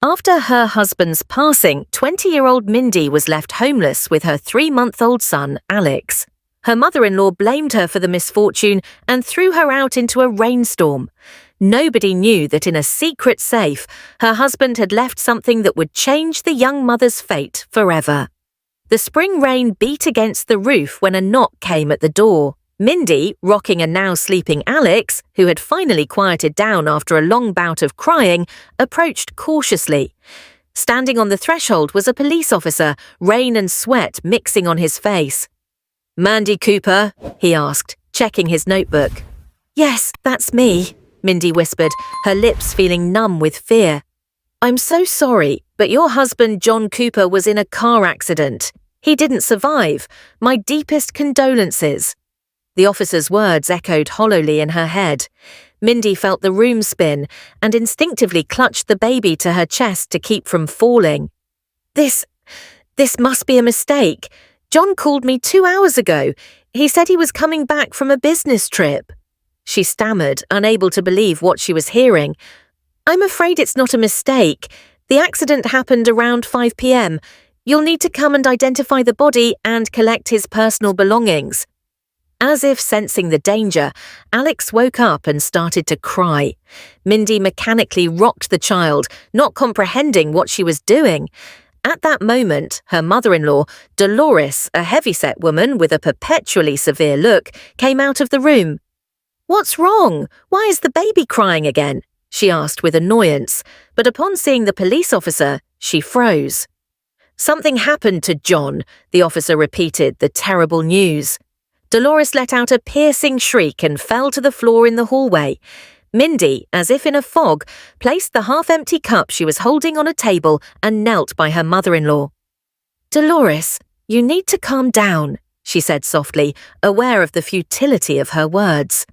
After her husband's passing, 20-year-old Mindy was left homeless with her 3-month-old son, Alex. Her mother-in-law blamed her for the misfortune and threw her out into a rainstorm. Nobody knew that in a secret safe, her husband had left something that would change the young mother's fate forever. The spring rain beat against the roof when a knock came at the door. Mindy, rocking a now sleeping Alex, who had finally quieted down after a long bout of crying, approached cautiously. Standing on the threshold was a police officer, rain and sweat mixing on his face. "Mandy Cooper?" he asked, checking his notebook. "Yes, that's me," Mindy whispered, her lips feeling numb with fear. "I'm so sorry, but your husband John Cooper was in a car accident. He didn't survive. My deepest condolences." The officer's words echoed hollowly in her head. Mindy felt the room spin and instinctively clutched the baby to her chest to keep from falling. This must be a mistake. John called me 2 hours ago. He said he was coming back from a business trip." She stammered, unable to believe what she was hearing. "I'm afraid it's not a mistake. The accident happened around 5 p.m. You'll need to come and identify the body and collect his personal belongings." As if sensing the danger, Alex woke up and started to cry. Mindy mechanically rocked the child, not comprehending what she was doing. At that moment, her mother-in-law, Dolores, a heavyset woman with a perpetually severe look, came out of the room. "What's wrong? Why is the baby crying again?" she asked with annoyance, but upon seeing the police officer, she froze. "Something happened to John," the officer repeated the terrible news. Dolores let out a piercing shriek and fell to the floor in the hallway. Mindy, as if in a fog, placed the half-empty cup she was holding on a table and knelt by her mother-in-law. "Dolores, you need to calm down," she said softly, aware of the futility of her words.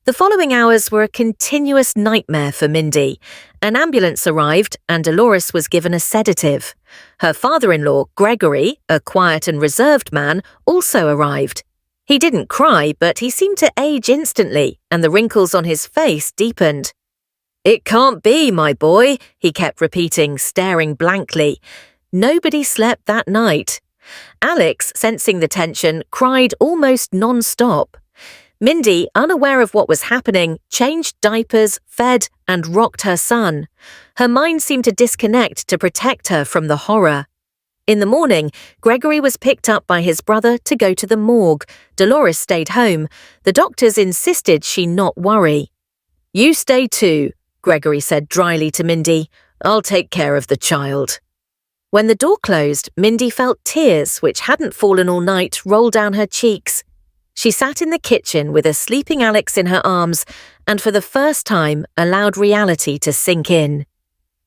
The following hours were a continuous nightmare for Mindy. An ambulance arrived and Dolores was given a sedative. Her father-in-law, Gregory, a quiet and reserved man, also arrived. He didn't cry, but he seemed to age instantly, and the wrinkles on his face deepened. "It can't be, my boy," he kept repeating, staring blankly. Nobody slept that night. Alex, sensing the tension, cried almost non-stop. Mindy, unaware of what was happening, changed diapers, fed, and rocked her son. Her mind seemed to disconnect to protect her from the horror. In the morning, Gregory was picked up by his brother to go to the morgue. Dolores stayed home. The doctors insisted she not worry. "You stay too," Gregory said dryly to Mindy. "I'll take care of the child." When the door closed, Mindy felt tears, which hadn't fallen all night, roll down her cheeks. She sat in the kitchen with a sleeping Alex in her arms and for the first time allowed reality to sink in.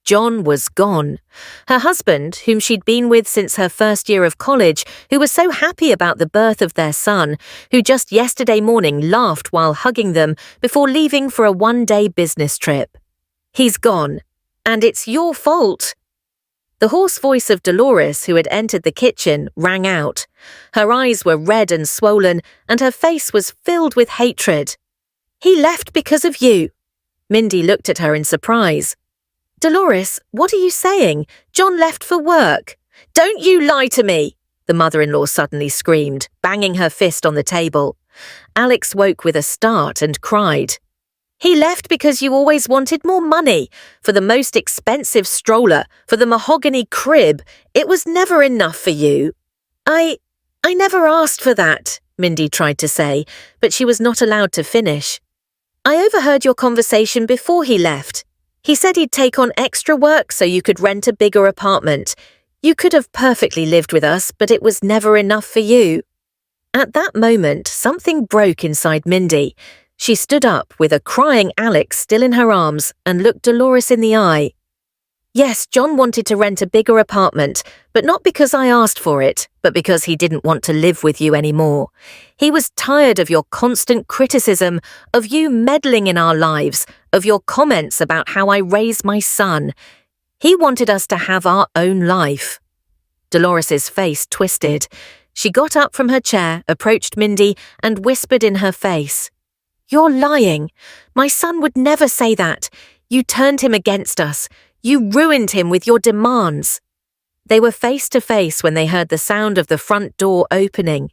John was gone. Her husband, whom she'd been with since her first year of college, who was so happy about the birth of their son, who just yesterday morning laughed while hugging them before leaving for a one-day business trip. He's gone. And it's your fault. The hoarse voice of Dolores, who had entered the kitchen, rang out. Her eyes were red and swollen, and her face was filled with hatred. "He left because of you." Mindy looked at her in surprise. "Dolores, what are you saying? John left for work." "Don't you lie to me!" the mother-in-law suddenly screamed, banging her fist on the table. Alex woke with a start and cried. "He left because you always wanted more money. For the most expensive stroller, for the mahogany crib. It was never enough for you." I never asked for that," Mindy tried to say, but she was not allowed to finish. "I overheard your conversation before he left. He said he'd take on extra work so you could rent a bigger apartment. You could have perfectly lived with us, but it was never enough for you." At that moment, something broke inside Mindy. She stood up with a crying Alex still in her arms and looked Dolores in the eye. "Yes, John wanted to rent a bigger apartment, but not because I asked for it, but because he didn't want to live with you anymore. He was tired of your constant criticism, of you meddling in our lives, of your comments about how I raise my son. He wanted us to have our own life." Dolores's face twisted. She got up from her chair, approached Mindy, and whispered in her face. "You're lying. My son would never say that. You turned him against us. You ruined him with your demands." They were face to face when they heard the sound of the front door opening.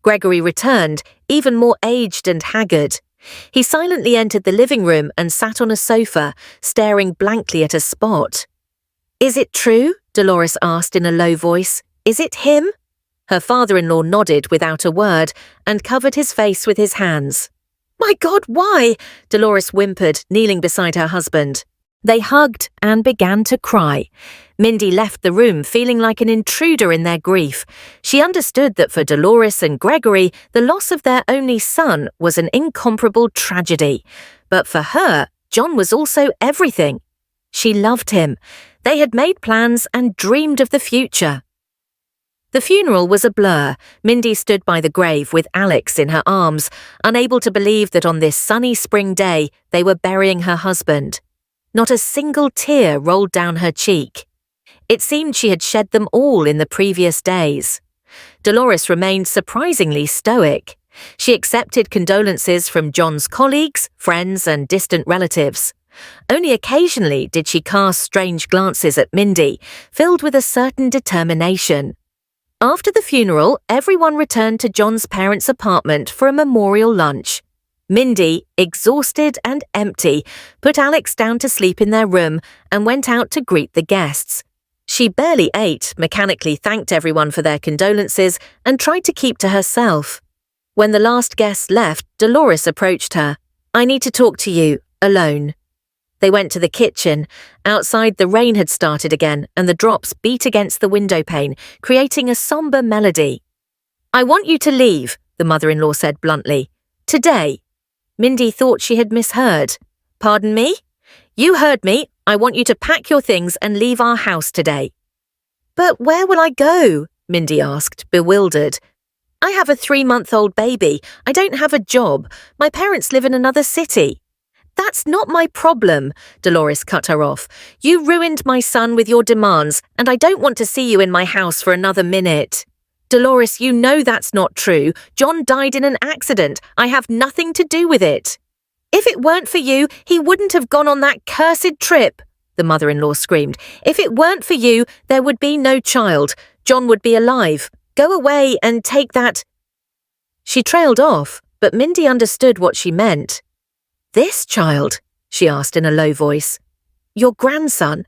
Gregory returned, even more aged and haggard. He silently entered the living room and sat on a sofa, staring blankly at a spot. "Is it true?" Dolores asked in a low voice. "Is it him?" Her father-in-law nodded without a word and covered his face with his hands. "My God, why?" Dolores whimpered, kneeling beside her husband. They hugged and began to cry. Mindy left the room feeling like an intruder in their grief. She understood that for Dolores and Gregory, the loss of their only son was an incomparable tragedy. But for her, John was also everything. She loved him. They had made plans and dreamed of the future. The funeral was a blur. Mindy stood by the grave with Alex in her arms, unable to believe that on this sunny spring day they were burying her husband. Not a single tear rolled down her cheek. It seemed she had shed them all in the previous days. Dolores remained surprisingly stoic. She accepted condolences from John's colleagues, friends, and distant relatives. Only occasionally did she cast strange glances at Mindy, filled with a certain determination. After the funeral, everyone returned to John's parents' apartment for a memorial lunch. Mindy, exhausted and empty, put Alex down to sleep in their room and went out to greet the guests. She barely ate, mechanically thanked everyone for their condolences, and tried to keep to herself. When the last guest left, Dolores approached her. "I need to talk to you, alone." They went to the kitchen. Outside, the rain had started again, and the drops beat against the window pane, creating a somber melody. "I want you to leave," the mother-in-law said bluntly. "Today." Mindy thought she had misheard. "Pardon me?" "You heard me. I want you to pack your things and leave our house today." "But where will I go?" Mindy asked, bewildered. "I have a 3-month-old baby. I don't have a job. My parents live in another city." "That's not my problem," Dolores cut her off. "You ruined my son with your demands, and I don't want to see you in my house for another minute." "Dolores, you know that's not true. John died in an accident. I have nothing to do with it." "If it weren't for you, he wouldn't have gone on that cursed trip," the mother-in-law screamed. "If it weren't for you, there would be no child. John would be alive. Go away and take that—" She trailed off, but Mindy understood what she meant. "This child?" she asked in a low voice. "Your grandson?"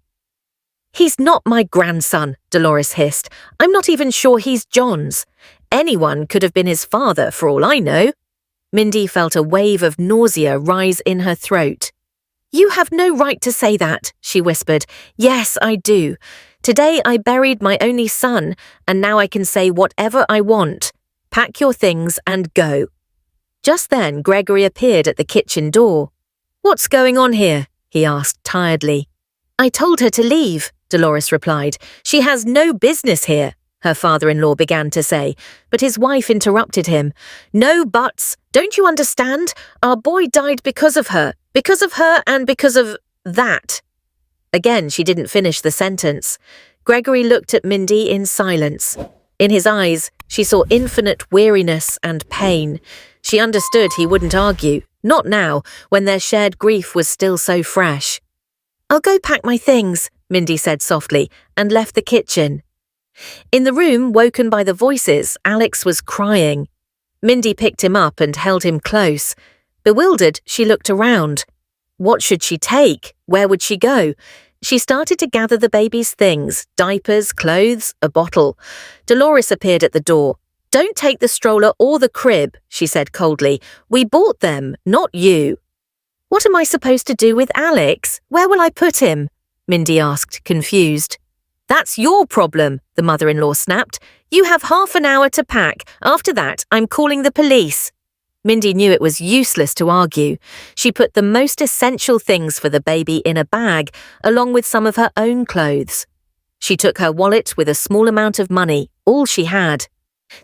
"He's not my grandson," Dolores hissed. "I'm not even sure he's John's. Anyone could have been his father, for all I know." Mindy felt a wave of nausea rise in her throat. "You have no right to say that," she whispered. "Yes, I do. Today I buried my only son, and now I can say whatever I want. Pack your things and go." Just then, Gregory appeared at the kitchen door. "What's going on here?" he asked tiredly. "I told her to leave," Dolores replied. "She has no business here," her father-in-law began to say, but his wife interrupted him. "No buts. Don't you understand? Our boy died because of her and because of that." Again, she didn't finish the sentence. Gregory looked at Mindy in silence. In his eyes, she saw infinite weariness and pain. She understood he wouldn't argue, not now, when their shared grief was still so fresh. "I'll go pack my things," Mindy said softly, and left the kitchen. In the room, woken by the voices, Alex was crying. Mindy picked him up and held him close. Bewildered, she looked around. What should she take? Where would she go? She started to gather the baby's things, diapers, clothes, a bottle. Dolores appeared at the door. "Don't take the stroller or the crib," she said coldly. "We bought them, not you." "What am I supposed to do with Alex? Where will I put him?" Mindy asked, confused. "That's your problem," the mother-in-law snapped. "You have half an hour to pack. After that, I'm calling the police." Mindy knew it was useless to argue. She put the most essential things for the baby in a bag, along with some of her own clothes. She took her wallet with a small amount of money, all she had.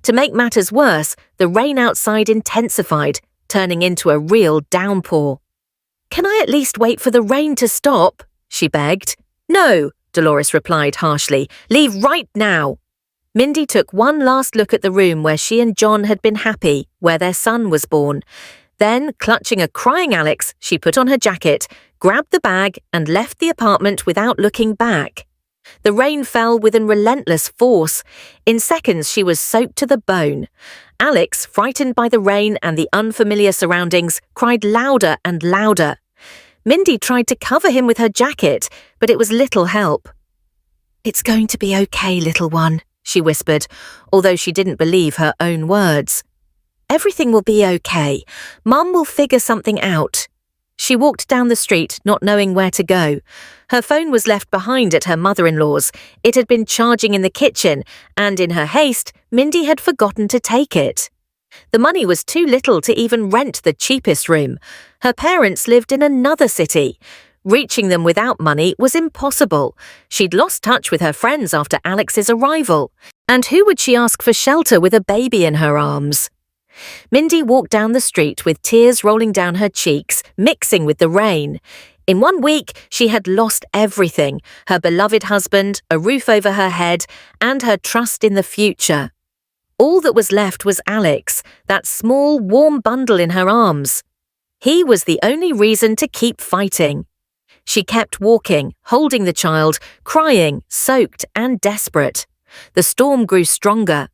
To make matters worse, the rain outside intensified, turning into a real downpour. "Can I at least wait for the rain to stop?" she begged. "No," Dolores replied harshly. "Leave right now." Mindy took one last look at the room where she and John had been happy, where their son was born. Then, clutching a crying Alex, she put on her jacket, grabbed the bag, and left the apartment without looking back. The rain fell with a relentless force. In seconds, she was soaked to the bone. Alex, frightened by the rain and the unfamiliar surroundings, cried louder and louder. Mindy tried to cover him with her jacket, but it was little help. "It's going to be okay, little one," she whispered, although she didn't believe her own words. "Everything will be okay. Mum will figure something out." She walked down the street, not knowing where to go. Her phone was left behind at her mother-in-law's. It had been charging in the kitchen, and in her haste, Mindy had forgotten to take it. The money was too little to even rent the cheapest room. Her parents lived in another city. Reaching them without money was impossible. She'd lost touch with her friends after Alex's arrival. And who would she ask for shelter with a baby in her arms? Mindy walked down the street with tears rolling down her cheeks, mixing with the rain. In 1 week, she had lost everything: her beloved husband, a roof over her head, and her trust in the future. All that was left was Alex, that small, warm bundle in her arms. He was the only reason to keep fighting. She kept walking, holding the child, crying, soaked and desperate. The storm grew stronger.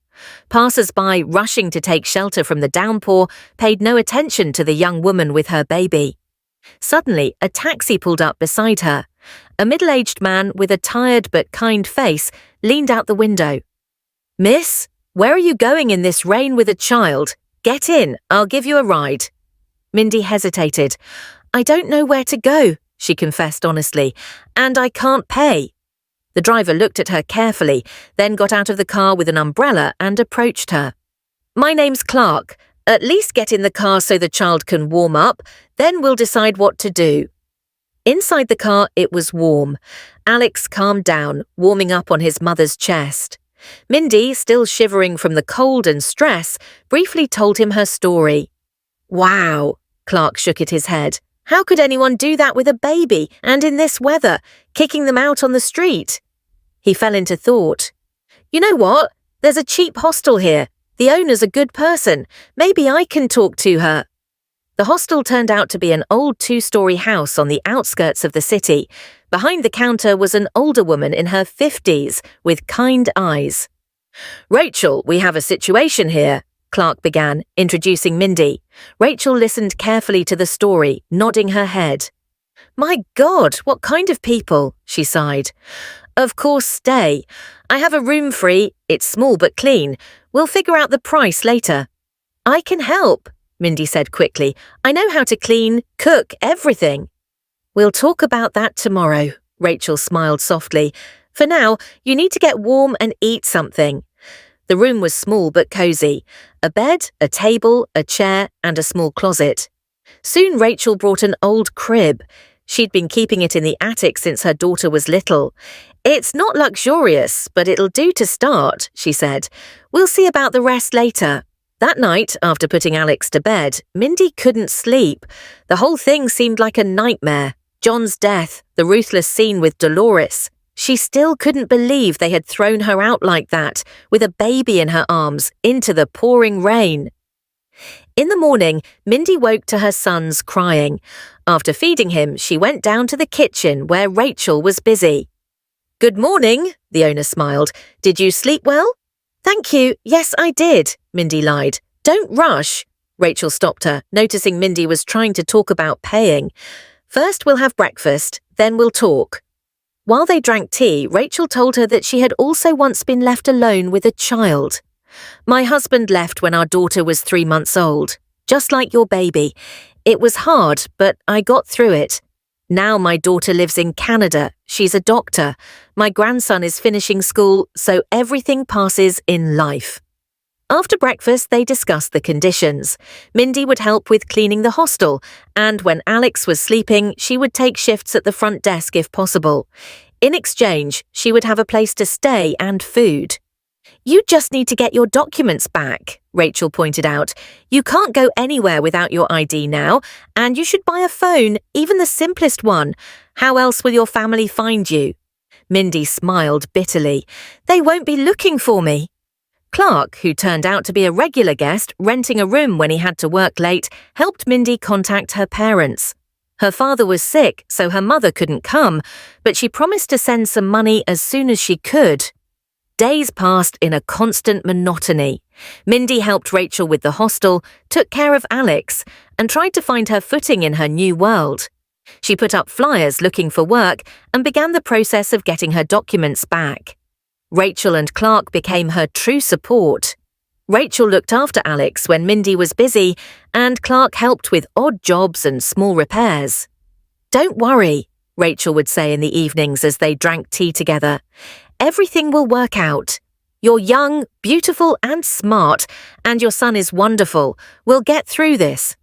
Passers-by, rushing to take shelter from the downpour, paid no attention to the young woman with her baby. Suddenly, a taxi pulled up beside her. A middle-aged man with a tired but kind face leaned out the window. "Miss, where are you going in this rain with a child? Get in, I'll give you a ride." Mindy hesitated. "I don't know where to go," she confessed honestly, "and I can't pay." The driver looked at her carefully, then got out of the car with an umbrella and approached her. "My name's Clark. At least get in the car so the child can warm up, then we'll decide what to do." Inside the car, it was warm. Alex calmed down, warming up on his mother's chest. Mindy, still shivering from the cold and stress, briefly told him her story. "Wow," Clark shook at his head. "How could anyone do that with a baby, and in this weather, kicking them out on the street?" He fell into thought. "You know what? There's a cheap hostel here. The owner's a good person. Maybe I can talk to her." The hostel turned out to be an old 2-story house on the outskirts of the city. Behind the counter was an older woman in her 50s with kind eyes. "Rachel, we have a situation here," Clark began, introducing Mindy. Rachel listened carefully to the story, nodding her head. "My God, what kind of people?" she sighed. "Of course, stay. I have a room free. It's small but clean. We'll figure out the price later." "I can help," Mindy said quickly. "I know how to clean, cook, everything." "We'll talk about that tomorrow," Rachel smiled softly. "For now, you need to get warm and eat something." The room was small but cozy. A bed, a table, a chair, and a small closet. Soon Rachel brought an old crib. She'd been keeping it in the attic since her daughter was little. "It's not luxurious, but it'll do to start," she said. "We'll see about the rest later." That night, after putting Alex to bed, Mindy couldn't sleep. The whole thing seemed like a nightmare. John's death, the ruthless scene with Dolores. She still couldn't believe they had thrown her out like that, with a baby in her arms, into the pouring rain. In the morning, Mindy woke to her sons crying. After feeding him, she went down to the kitchen where Rachel was busy. "Good morning," the owner smiled. "Did you sleep well?" "Thank you. Yes, I did," Mindy lied. "Don't rush." Rachel stopped her, noticing Mindy was trying to talk about paying. "First we'll have breakfast, then we'll talk." While they drank tea, Rachel told her that she had also once been left alone with a child. "My husband left when our daughter was 3 months old, just like your baby. It was hard, but I got through it. Now my daughter lives in Canada. She's a doctor. My grandson is finishing school, so everything passes in life." After breakfast, they discussed the conditions. Mindy would help with cleaning the hostel, and when Alex was sleeping, she would take shifts at the front desk if possible. In exchange, she would have a place to stay and food. "You just need to get your documents back," Rachel pointed out. "You can't go anywhere without your ID now, and you should buy a phone, even the simplest one. How else will your family find you?" Mindy smiled bitterly. "They won't be looking for me." Clark, who turned out to be a regular guest, renting a room when he had to work late, helped Mindy contact her parents. Her father was sick, so her mother couldn't come, but she promised to send some money as soon as she could. Days passed in a constant monotony. Mindy helped Rachel with the hostel, took care of Alex, and tried to find her footing in her new world. She put up flyers looking for work and began the process of getting her documents back. Rachel and Clark became her true support. Rachel looked after Alex when Mindy was busy, and Clark helped with odd jobs and small repairs. "Don't worry," Rachel would say in the evenings as they drank tea together. "Everything will work out. You're young, beautiful and smart, and your son is wonderful. We'll get through this."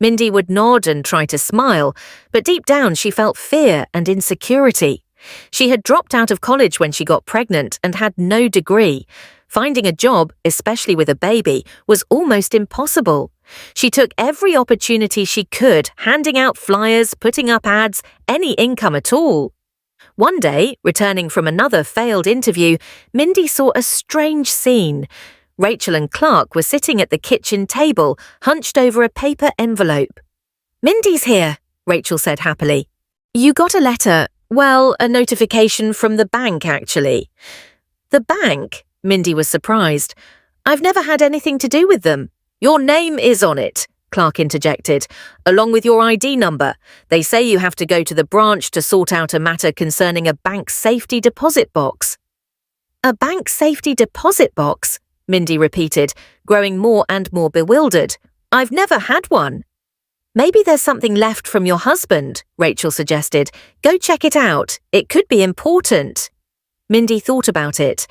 Mindy would nod and try to smile, but deep down she felt fear and insecurity. She had dropped out of college when she got pregnant and had no degree. Finding a job, especially with a baby, was almost impossible. She took every opportunity she could, handing out flyers, putting up ads, any income at all. One day, returning from another failed interview, Mindy saw a strange scene. Rachel and Clark were sitting at the kitchen table, hunched over a paper envelope. "Mindy's here," Rachel said happily. "You got a letter. Well, a notification from the bank, actually." "The bank?" Mindy was surprised. "I've never had anything to do with them." "Your name is on it," Clark interjected, "along with your ID number. They say you have to go to the branch to sort out a matter concerning a bank safety deposit box." "A bank safety deposit box?" Mindy repeated, growing more and more bewildered. "I've never had one." "Maybe there's something left from your husband," Rachel suggested. "Go check it out. It could be important." Mindy thought about it.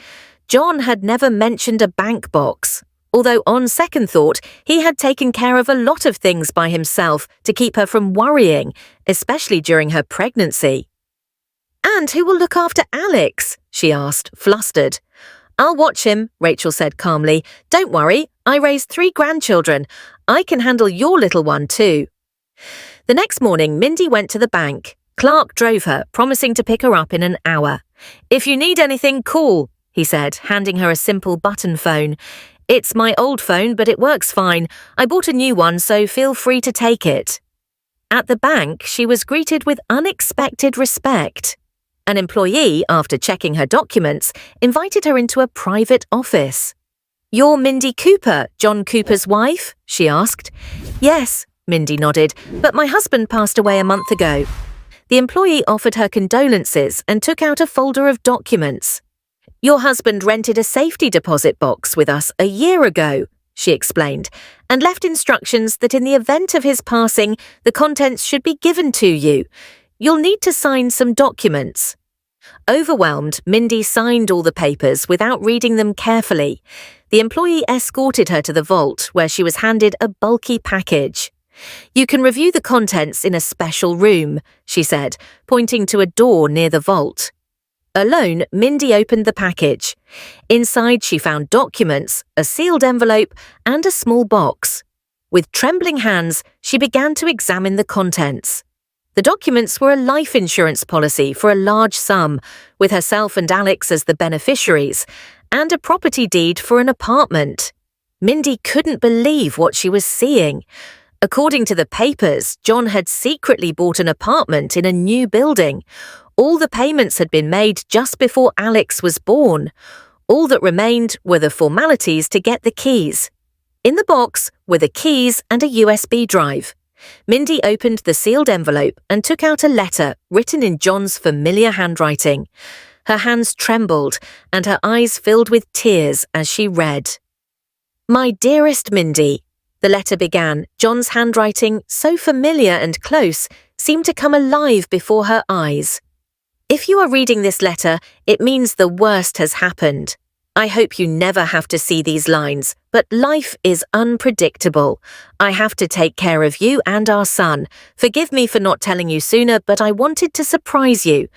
John had never mentioned a bank box, although on second thought, he had taken care of a lot of things by himself to keep her from worrying, especially during her pregnancy. "And who will look after Alex?" she asked, flustered. "I'll watch him," Rachel said calmly. "Don't worry, I raised 3 grandchildren. I can handle your little one too." The next morning, Mindy went to the bank. Clark drove her, promising to pick her up in an hour. "If you need anything, call," he said, handing her a simple button phone. "It's my old phone, but it works fine. I bought a new one, so feel free to take it." At the bank, she was greeted with unexpected respect. An employee, after checking her documents, invited her into a private office. "You're Mindy Cooper, John Cooper's wife?" she asked. "Yes," Mindy nodded, "but my husband passed away a month ago." The employee offered her condolences and took out a folder of documents. "Your husband rented a safety deposit box with us a year ago," she explained, "and left instructions that in the event of his passing, the contents should be given to you. You'll need to sign some documents." Overwhelmed, Mindy signed all the papers without reading them carefully. The employee escorted her to the vault, where she was handed a bulky package. "You can review the contents in a special room," she said, pointing to a door near the vault. Alone, Mindy opened the package. Inside, she found documents, a sealed envelope, and a small box. With trembling hands, she began to examine the contents. The documents were a life insurance policy for a large sum, with herself and Alex as the beneficiaries, and a property deed for an apartment. Mindy couldn't believe what she was seeing. According to the papers, John had secretly bought an apartment in a new building. All the payments had been made just before Alex was born. All that remained were the formalities to get the keys. In the box were the keys and a USB drive. Mindy opened the sealed envelope and took out a letter written in John's familiar handwriting. Her hands trembled and her eyes filled with tears as she read. "My dearest Mindy," the letter began. John's handwriting, so familiar and close, seemed to come alive before her eyes. "If you are reading this letter, it means the worst has happened. I hope you never have to see these lines, but life is unpredictable. I have to take care of you and our son. Forgive me for not telling you sooner, but I wanted to surprise you.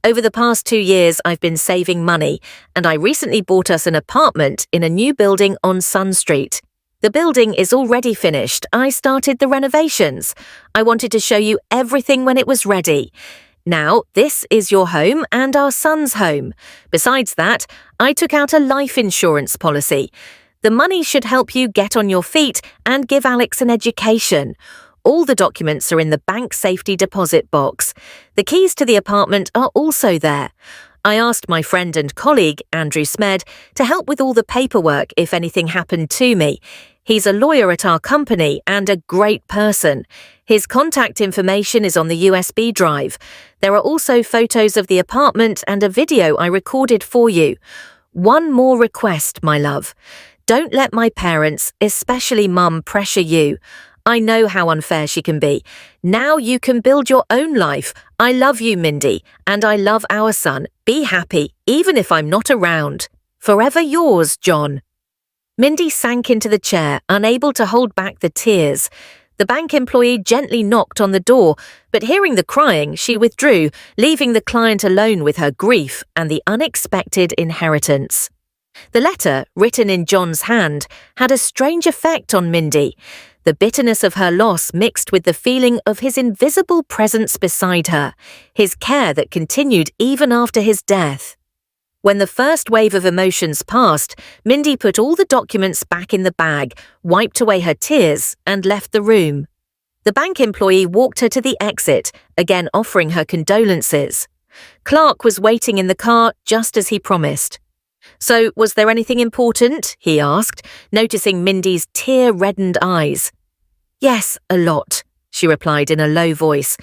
Over the past 2 years, I've been saving money, and I recently bought us an apartment in a new building on Sun Street. The building is already finished. I started the renovations. I wanted to show you everything when it was ready. Now, this is your home and our son's home. Besides that, I took out a life insurance policy. The money should help you get on your feet and give Alex an education. All the documents are in the bank safety deposit box. The keys to the apartment are also there. I asked my friend and colleague, Andrew Smed, to help with all the paperwork if anything happened to me. He's a lawyer at our company and a great person. His contact information is on the USB drive. There are also photos of the apartment and a video I recorded for you. One more request, my love. Don't let my parents, especially Mum, pressure you. I know how unfair she can be. Now you can build your own life. I love you, Mindy, and I love our son. Be happy, even if I'm not around. Forever yours, John. Mindy sank into the chair, unable to hold back the tears. The bank employee gently knocked on the door, but hearing the crying, she withdrew, leaving the client alone with her grief and the unexpected inheritance. The letter, written in John's hand, had a strange effect on Mindy. The bitterness of her loss mixed with the feeling of his invisible presence beside her, his care that continued even after his death. When the first wave of emotions passed, Mindy put all the documents back in the bag, wiped away her tears, and left the room. The bank employee walked her to the exit, again offering her condolences. Clark was waiting in the car just as he promised. "So, was there anything important?" he asked, noticing Mindy's tear-reddened eyes. "Yes, a lot," she replied in a low voice.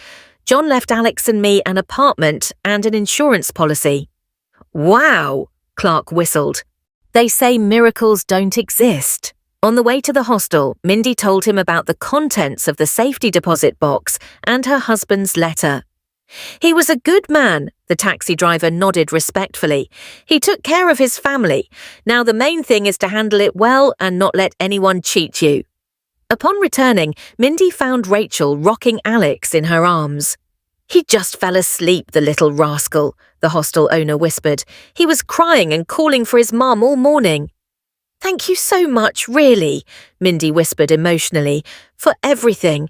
"John left Alex and me an apartment and an insurance policy." "Wow," Clark whistled. "They say miracles don't exist." On the way to the hostel, Mindy told him about the contents of the safety deposit box and her husband's letter. "He was a good man," the taxi driver nodded respectfully. "He took care of his family. Now the main thing is to handle it well and not let anyone cheat you." Upon returning, Mindy found Rachel rocking Alex in her arms. "He just fell asleep, the little rascal," the hostel owner whispered. "He was crying and calling for his mum all morning." "Thank you so much, really," Mindy whispered emotionally, "for everything."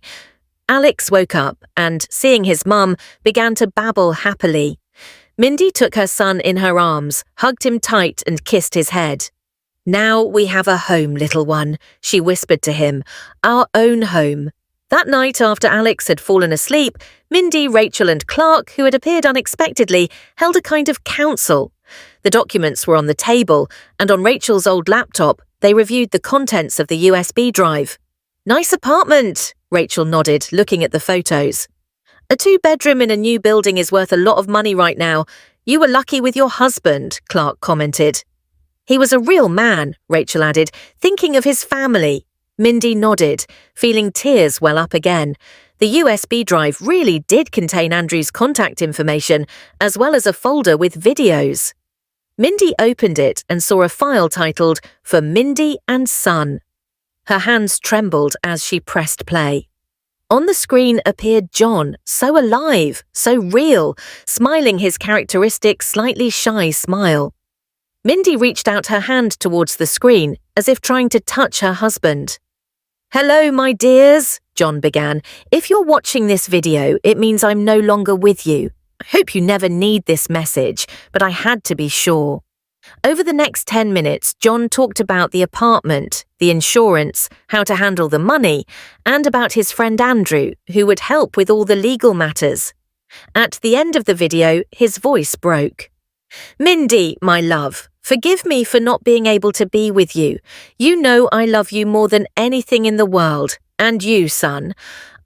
Alex woke up and, seeing his mum, began to babble happily. Mindy took her son in her arms, hugged him tight and kissed his head. "Now we have a home, little one," she whispered to him, "our own home." That night, after Alex had fallen asleep, Mindy, Rachel and Clark, who had appeared unexpectedly, held a kind of council. The documents were on the table, and on Rachel's old laptop, they reviewed the contents of the USB drive. "Nice apartment," Rachel nodded, looking at the photos. "A 2-bedroom in a new building is worth a lot of money right now. You were lucky with your husband," Clark commented. "He was a real man," Rachel added, "thinking of his family." Mindy nodded, feeling tears well up again. The USB drive really did contain Andrew's contact information, as well as a folder with videos. Mindy opened it and saw a file titled, "For Mindy and Son." Her hands trembled as she pressed play. On the screen appeared John, so alive, so real, smiling his characteristic, slightly shy smile. Mindy reached out her hand towards the screen, as if trying to touch her husband. "Hello, my dears," John began. "If you're watching this video, it means I'm no longer with you. I hope you never need this message, but I had to be sure." Over the next 10 minutes, John talked about the apartment, the insurance, how to handle the money, and about his friend Andrew, who would help with all the legal matters. At the end of the video, his voice broke. "Mindy, my love, forgive me for not being able to be with you. You know I love you more than anything in the world, and you, son.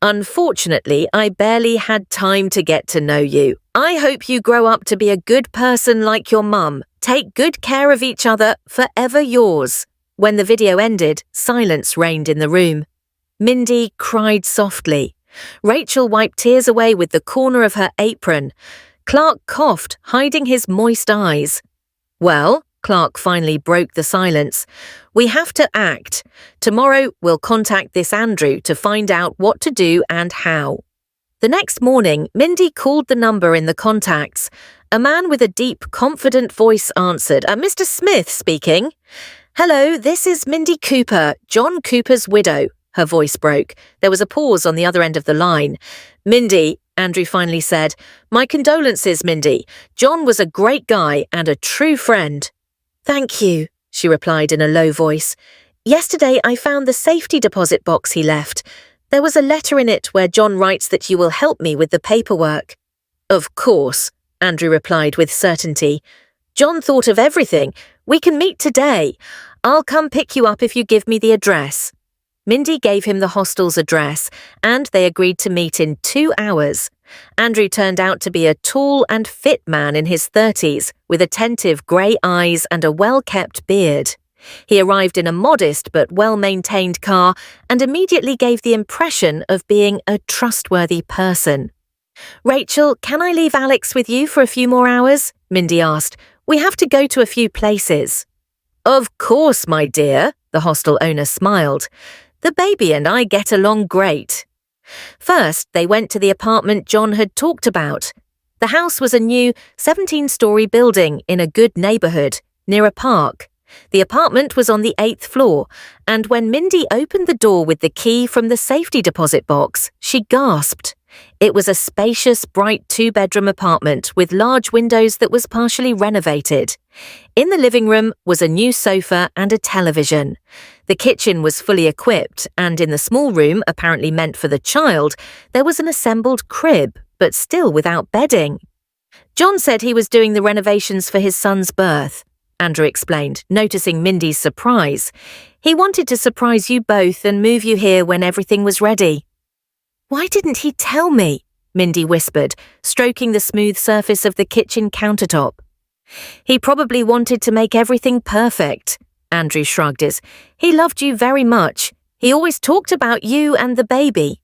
Unfortunately, I barely had time to get to know you. I hope you grow up to be a good person like your mum. Take good care of each other, forever yours." When the video ended, silence reigned in the room. Mindy cried softly. Rachel wiped tears away with the corner of her apron. Clark coughed, hiding his moist eyes. "Well," Clark finally broke the silence, "we have to act. Tomorrow we'll contact this Andrew to find out what to do and how." The next morning, Mindy called the number in the contacts. A man with a deep, confident voice answered. "Mr. Smith speaking." "Hello, this is Mindy Cooper, John Cooper's widow." Her voice broke. There was a pause on the other end of the line. "Mindy, Andrew finally said. "My condolences, Mindy. John was a great guy and a true friend." "Thank you," she replied in a low voice. "Yesterday I found the safety deposit box he left. There was a letter in it where John writes that you will help me with the paperwork." "Of course," Andrew replied with certainty. "John thought of everything. We can meet today. I'll come pick you up if you give me the address." Mindy gave him the hostel's address, and they agreed to meet in 2 hours. Andrew turned out to be a tall and fit man in his 30s, with attentive grey eyes and a well-kept beard. He arrived in a modest but well-maintained car and immediately gave the impression of being a trustworthy person. "Rachel, can I leave Alex with you for a few more hours?" Mindy asked. "We have to go to a few places." "Of course, my dear," the hostel owner smiled. "The baby and I get along great." First, they went to the apartment John had talked about. The house was a new 17-story building in a good neighbourhood, near a park. The apartment was on the 8th floor, and when Mindy opened the door with the key from the safety deposit box, she gasped. It was a spacious, bright 2-bedroom apartment with large windows that was partially renovated. In the living room was a new sofa and a television. The kitchen was fully equipped, and in the small room, apparently meant for the child, there was an assembled crib, but still without bedding. "John said he was doing the renovations for his son's birth," Andrew explained, noticing Mindy's surprise. "He wanted to surprise you both and move you here when everything was ready." "Why didn't he tell me?" Mindy whispered, stroking the smooth surface of the kitchen countertop. "He probably wanted to make everything perfect," Andrew shrugged. "He loved you very much. He always talked about you and the baby."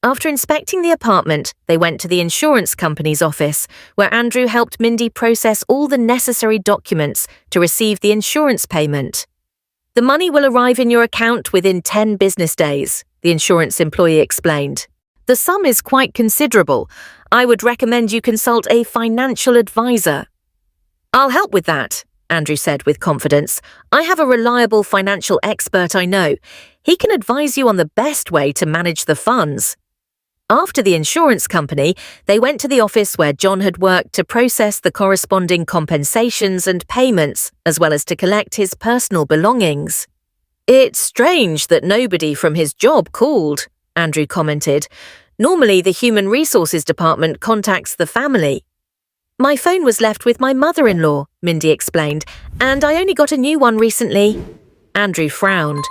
After inspecting the apartment, they went to the insurance company's office, where Andrew helped Mindy process all the necessary documents to receive the insurance payment. "The money will arrive in your account within 10 business days, the insurance employee explained. "The sum is quite considerable. I would recommend you consult a financial advisor." "I'll help with that," Andrew said with confidence. "I have a reliable financial expert I know. He can advise you on the best way to manage the funds." After the insurance company, they went to the office where John had worked to process the corresponding compensations and payments, as well as to collect his personal belongings. "It's strange that nobody from his job called," Andrew commented. "Normally the Human Resources Department contacts the family." "My phone was left with my mother-in-law," Mindy explained, "and I only got a new one recently." Andrew frowned.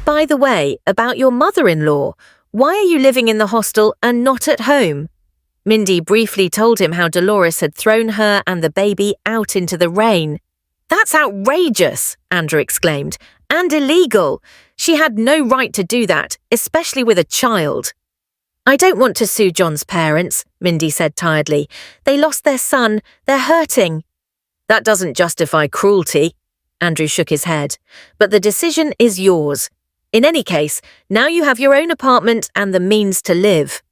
"By the way, about your mother-in-law, why are you living in the hostel and not at home?" Mindy briefly told him how Dolores had thrown her and the baby out into the rain. "That's outrageous," Andrew exclaimed, "and illegal. She had no right to do that, especially with a child." "I don't want to sue John's parents," Mindy said tiredly. "They lost their son. They're hurting." "That doesn't justify cruelty," Andrew shook his head. "But the decision is yours. In any case, now you have your own apartment and the means to live."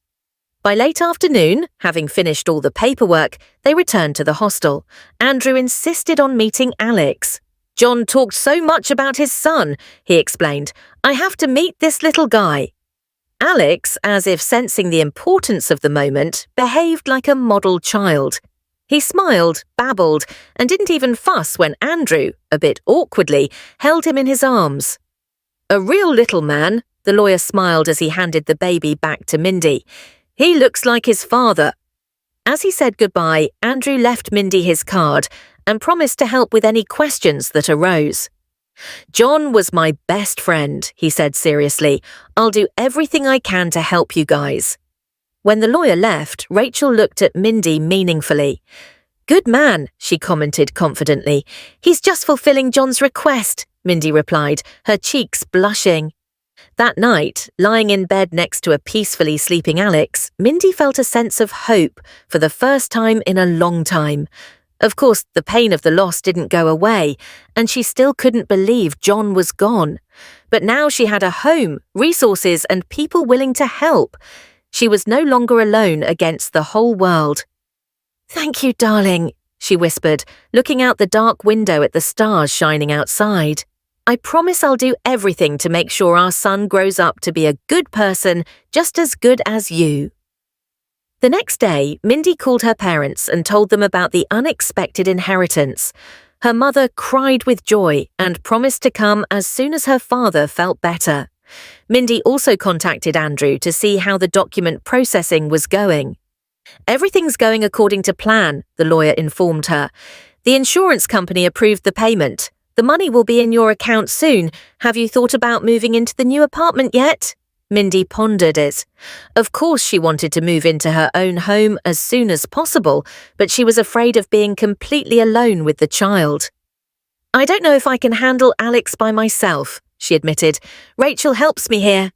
By late afternoon, having finished all the paperwork, they returned to the hostel. Andrew insisted on meeting Alex. "John talked so much about his son," he explained. "I have to meet this little guy." Alex, as if sensing the importance of the moment, behaved like a model child. He smiled, babbled, and didn't even fuss when Andrew, a bit awkwardly, held him in his arms. "A real little man," the lawyer smiled as he handed the baby back to Mindy. "He looks like his father." As he said goodbye, Andrew left Mindy his card and promised to help with any questions that arose. "John was my best friend," he said seriously. "I'll do everything I can to help you guys." When the lawyer left, Rachel looked at Mindy meaningfully. "Good man," she commented confidently. "He's just fulfilling John's request," Mindy replied, her cheeks blushing. That night, lying in bed next to a peacefully sleeping Alex, Mindy felt a sense of hope for the first time in a long time. Of course, the pain of the loss didn't go away, and she still couldn't believe John was gone. But now she had a home, resources, and people willing to help. She was no longer alone against the whole world. "Thank you, darling," she whispered, looking out the dark window at the stars shining outside. "I promise I'll do everything to make sure our son grows up to be a good person, just as good as you." The next day, Mindy called her parents and told them about the unexpected inheritance. Her mother cried with joy and promised to come as soon as her father felt better. Mindy also contacted Andrew to see how the document processing was going. "Everything's going according to plan," the lawyer informed her. "The insurance company approved the payment. The money will be in your account soon. Have you thought about moving into the new apartment yet?" Mindy pondered it. Of course she wanted to move into her own home as soon as possible, but she was afraid of being completely alone with the child. "I don't know if I can handle Alex by myself," she admitted. "Rachel helps me here."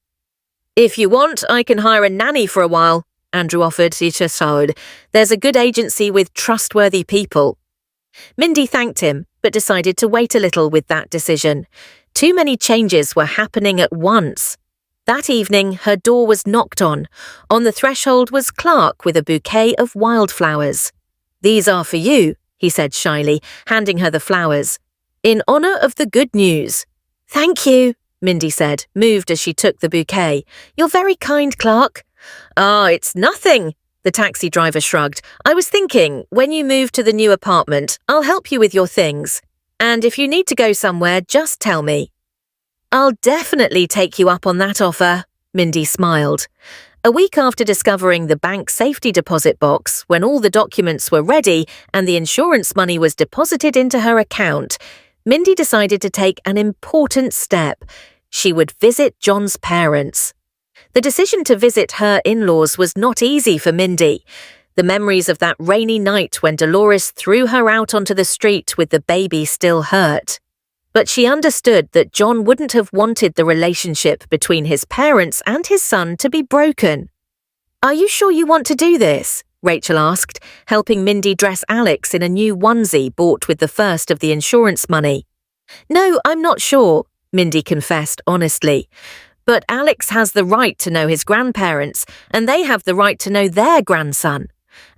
"If you want, I can hire a nanny for a while," Andrew offered. "There's a good agency with trustworthy people." Mindy thanked him, but decided to wait a little with that decision. Too many changes were happening at once. That evening, her door was knocked on. On the threshold was Clark with a bouquet of wildflowers. "These are for you," he said shyly, handing her the flowers. "In honor of the good news." "Thank you," Mindy said, moved as she took the bouquet. "You're very kind, Clark." "Ah, it's nothing," the taxi driver shrugged. "I was thinking, when you move to the new apartment, I'll help you with your things. And if you need to go somewhere, just tell me." "I'll definitely take you up on that offer," Mindy smiled. A week after discovering the bank safety deposit box, when all the documents were ready and the insurance money was deposited into her account, Mindy decided to take an important step. She would visit John's parents. The decision to visit her in-laws was not easy for Mindy. The memories of that rainy night when Dolores threw her out onto the street with the baby still hurt. But she understood that John wouldn't have wanted the relationship between his parents and his son to be broken. "Are you sure you want to do this?" Rachel asked, helping Mindy dress Alex in a new onesie bought with the first of the insurance money. "No, I'm not sure," Mindy confessed honestly. "But Alex has the right to know his grandparents, and they have the right to know their grandson."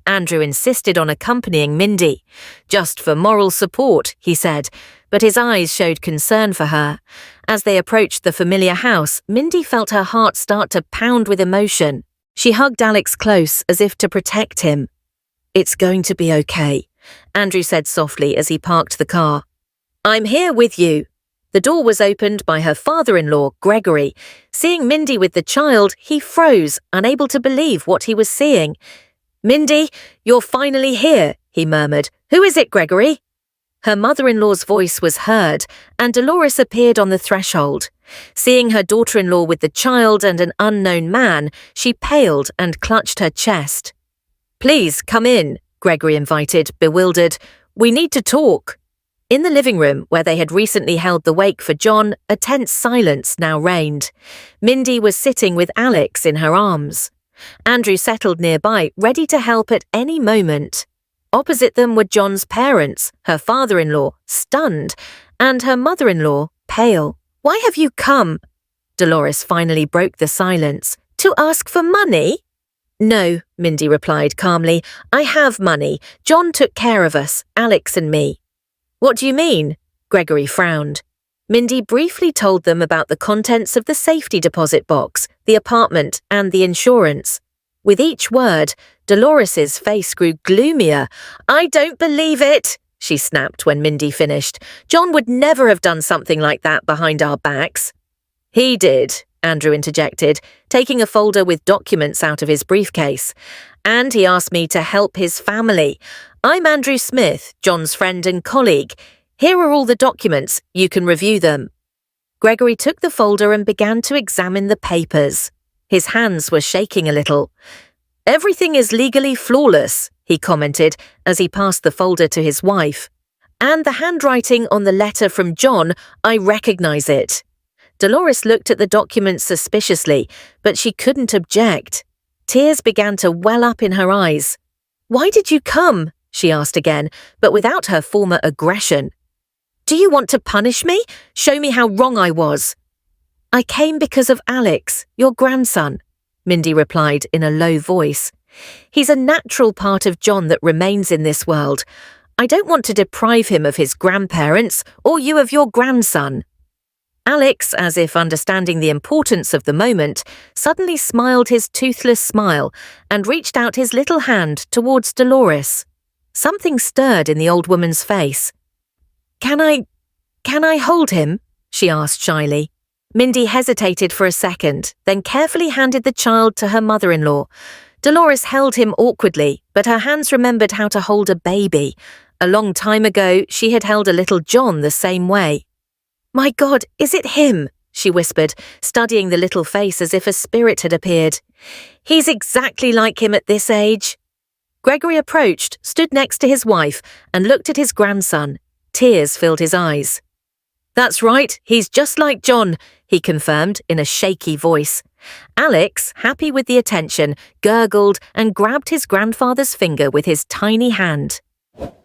Andrew insisted on accompanying Mindy. "Just for moral support," he said, but his eyes showed concern for her. As they approached the familiar house, Mindy felt her heart start to pound with emotion. She hugged Alex close as if to protect him. "It's going to be okay," Andrew said softly as he parked the car. "I'm here with you." The door was opened by her father-in-law, Gregory. Seeing Mindy with the child, he froze, unable to believe what he was seeing. "Mindy, you're finally here," he murmured. "Who is it, Gregory?" Her mother-in-law's voice was heard, and Dolores appeared on the threshold. Seeing her daughter-in-law with the child and an unknown man, she paled and clutched her chest. "Please, come in," Gregory invited, bewildered. "We need to talk." In the living room, where they had recently held the wake for John, a tense silence now reigned. Mindy was sitting with Alex in her arms. Andrew settled nearby, ready to help at any moment. Opposite them were John's parents, her father-in-law, stunned, and her mother-in-law, pale. "Why have you come?" Dolores finally broke the silence. "To ask for money?" "No," Mindy replied calmly. "I have money. John took care of us, Alex and me." "What do you mean?" Gregory frowned. Mindy briefly told them about the contents of the safety deposit box, the apartment, and the insurance. With each word, Dolores's face grew gloomier. "I don't believe it," she snapped when Mindy finished. "John would never have done something like that behind our backs." "He did," Andrew interjected, taking a folder with documents out of his briefcase. "And he asked me to help his family. I'm Andrew Smith, John's friend and colleague. Here are all the documents. You can review them." Gregory took the folder and began to examine the papers. His hands were shaking a little. "Everything is legally flawless," he commented as he passed the folder to his wife. "And the handwriting on the letter from John, I recognize it." Dolores looked at the documents suspiciously, but she couldn't object. Tears began to well up in her eyes. "Why did you come?" she asked again, but without her former aggression. "Do you want to punish me? Show me how wrong I was." "I came because of Alex, your grandson," Mindy replied in a low voice. "He's a natural part of John that remains in this world. I don't want to deprive him of his grandparents or you of your grandson." Alex, as if understanding the importance of the moment, suddenly smiled his toothless smile and reached out his little hand towards Dolores. Something stirred in the old woman's face. Can I hold him?" she asked shyly. Mindy hesitated for a second, then carefully handed the child to her mother-in-law. Dolores held him awkwardly, but her hands remembered how to hold a baby. A long time ago, she had held a little John the same way. "My God, is it him?" she whispered, studying the little face as if a spirit had appeared. "He's exactly like him at this age." Gregory approached, stood next to his wife, and looked at his grandson. Tears filled his eyes. "That's right, he's just like John," he confirmed in a shaky voice. Alex, happy with the attention, gurgled and grabbed his grandfather's finger with his tiny hand.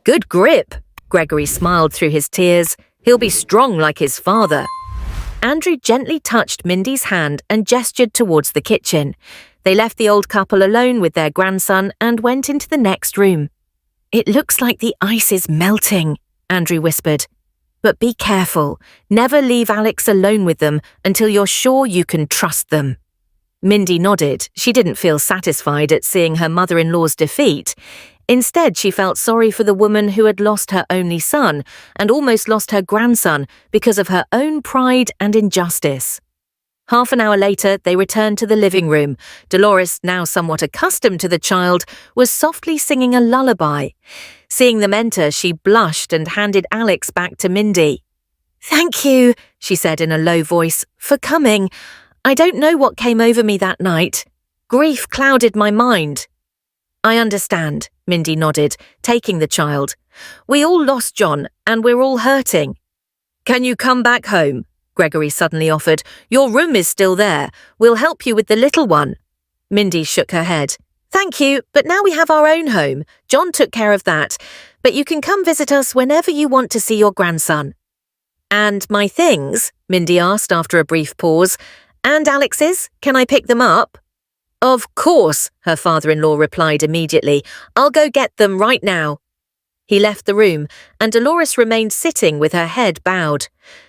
"Good grip," Gregory smiled through his tears. "He'll be strong like his father." Andrew gently touched Mindy's hand and gestured towards the kitchen. They left the old couple alone with their grandson and went into the next room. "It looks like the ice is melting," Andrew whispered. "But be careful. Never leave Alex alone with them until you're sure you can trust them." Mindy nodded. She didn't feel satisfied at seeing her mother-in-law's defeat. Instead, she felt sorry for the woman who had lost her only son and almost lost her grandson because of her own pride and injustice. Half an hour later, they returned to the living room. Dolores, now somewhat accustomed to the child, was softly singing a lullaby. Seeing them enter, she blushed and handed Alex back to Mindy. "Thank you," she said in a low voice, "for coming. I don't know what came over me that night. Grief clouded my mind." "I understand," Mindy nodded, taking the child. "We all lost John, and we're all hurting." "Can you come back home?" Gregory suddenly offered. "Your room is still there. We'll help you with the little one." Mindy shook her head. "Thank you, but now we have our own home. John took care of that. But you can come visit us whenever you want to see your grandson." "And my things?" Mindy asked after a brief pause. "And Alex's? Can I pick them up?" "Of course," her father-in-law replied immediately. "I'll go get them right now." He left the room, and Dolores remained sitting with her head bowed.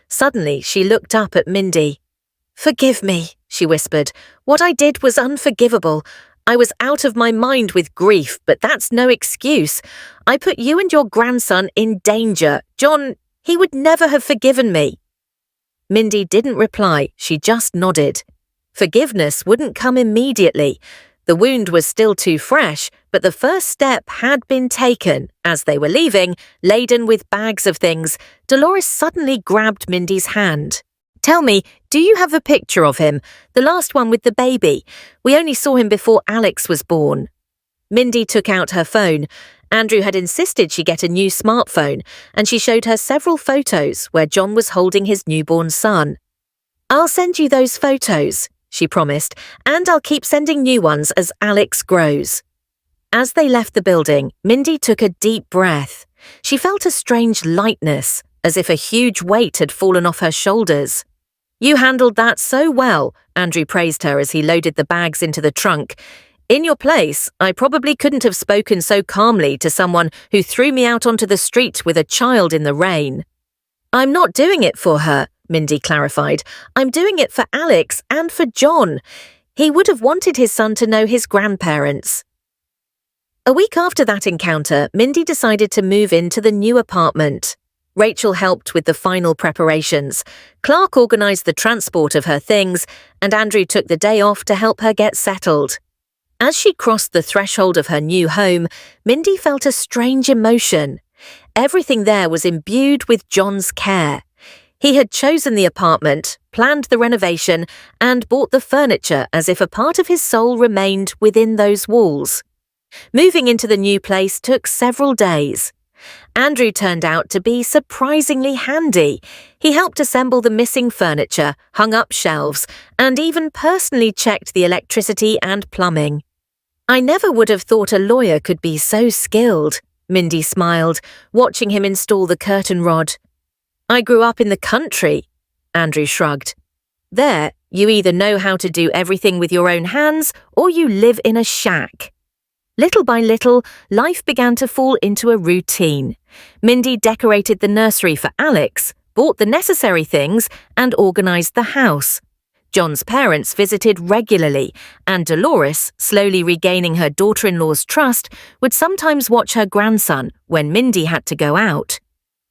Suddenly, she looked up at Mindy. "Forgive me," she whispered. "What I did was unforgivable. I was out of my mind with grief, but that's no excuse. I put you and your grandson in danger. John, he would never have forgiven me." Mindy didn't reply, she just nodded. Forgiveness wouldn't come immediately. The wound was still too fresh, but the first step had been taken. As they were leaving, laden with bags of things, Dolores suddenly grabbed Mindy's hand. "Tell me, do you have a picture of him? The last one with the baby. We only saw him before Alex was born." Mindy took out her phone. Andrew had insisted she get a new smartphone, and she showed her several photos where John was holding his newborn son. "I'll send you those photos," she promised, "and I'll keep sending new ones as Alex grows." As they left the building, Mindy took a deep breath. She felt a strange lightness, as if a huge weight had fallen off her shoulders. "You handled that so well," Andrew praised her as he loaded the bags into the trunk. "In your place, I probably couldn't have spoken so calmly to someone who threw me out onto the street with a child in the rain." "I'm not doing it for her," Mindy clarified. "I'm doing it for Alex and for John. He would have wanted his son to know his grandparents." A week after that encounter, Mindy decided to move into the new apartment. Rachel helped with the final preparations. Clark organised the transport of her things, and Andrew took the day off to help her get settled. As she crossed the threshold of her new home, Mindy felt a strange emotion. Everything there was imbued with John's care. He had chosen the apartment, planned the renovation, and bought the furniture as if a part of his soul remained within those walls. Moving into the new place took several days. Andrew turned out to be surprisingly handy. He helped assemble the missing furniture, hung up shelves, and even personally checked the electricity and plumbing. "I never would have thought a lawyer could be so skilled," Mindy smiled, watching him install the curtain rod. "I grew up in the country," Andrew shrugged. "There, you either know how to do everything with your own hands or you live in a shack." Little by little, life began to fall into a routine. Mindy decorated the nursery for Alex, bought the necessary things, and organised the house. John's parents visited regularly, and Dolores, slowly regaining her daughter-in-law's trust, would sometimes watch her grandson when Mindy had to go out.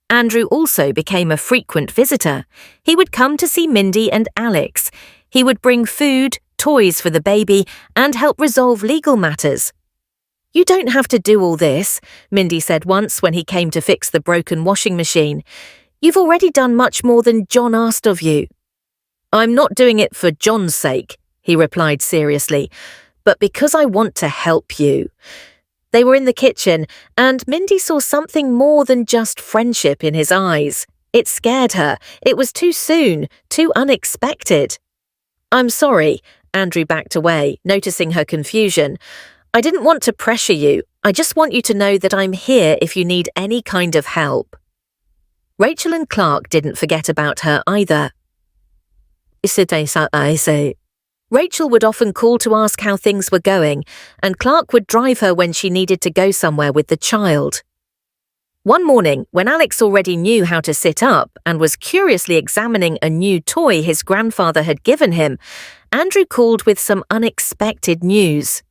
Andrew also became a frequent visitor. He would come to see Mindy and Alex. He would bring food, toys for the baby, and help resolve legal matters. "You don't have to do all this," Mindy said once when he came to fix the broken washing machine. "You've already done much more than John asked of you." "I'm not doing it for John's sake," he replied seriously, "but because I want to help you." They were in the kitchen, and Mindy saw something more than just friendship in his eyes. It scared her. It was too soon, too unexpected. "I'm sorry," Andrew backed away, noticing her confusion. "I didn't want to pressure you. I just want you to know that I'm here if you need any kind of help." Rachel and Clark didn't forget about her either. Rachel would often call to ask how things were going, and Clark would drive her when she needed to go somewhere with the child. One morning, when Alex already knew how to sit up and was curiously examining a new toy his grandfather had given him, Andrew called with some unexpected news.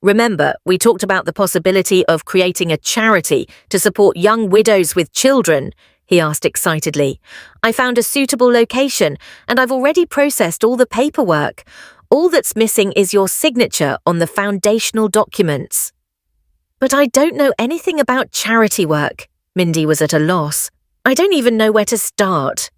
"Remember, we talked about the possibility of creating a charity to support young widows with children?" he asked excitedly. "I found a suitable location, and I've already processed all the paperwork. All that's missing is your signature on the foundational documents." "But I don't know anything about charity work." Mindy was at a loss. "I don't even know where to start."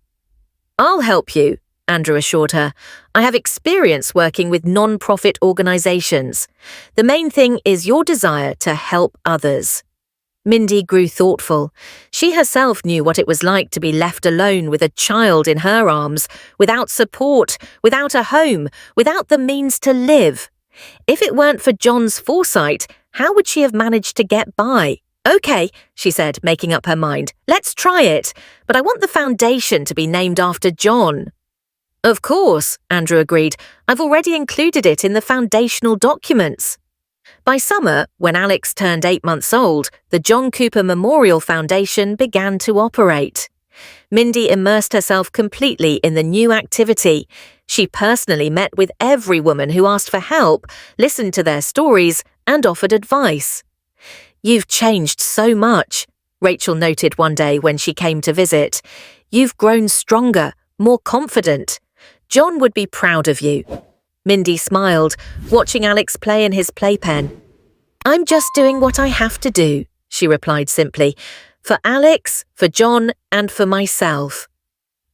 "I'll help you," Andrew assured her. "I have experience working with non-profit organisations. The main thing is your desire to help others." Mindy grew thoughtful. She herself knew what it was like to be left alone with a child in her arms, without support, without a home, without the means to live. If it weren't for John's foresight, how would she have managed to get by? "Okay," she said, making up her mind. "Let's try it. But I want the foundation to be named after John." "Of course," Andrew agreed. "I've already included it in the foundational documents." By summer, when Alex turned 8 months old, the John Cooper Memorial Foundation began to operate. Mindy immersed herself completely in the new activity. She personally met with every woman who asked for help, listened to their stories, and offered advice. "You've changed so much," Rachel noted one day when she came to visit. "You've grown stronger, more confident. John would be proud of you." Mindy smiled, watching Alex play in his playpen. "I'm just doing what I have to do," she replied simply. "For Alex, for John, and for myself."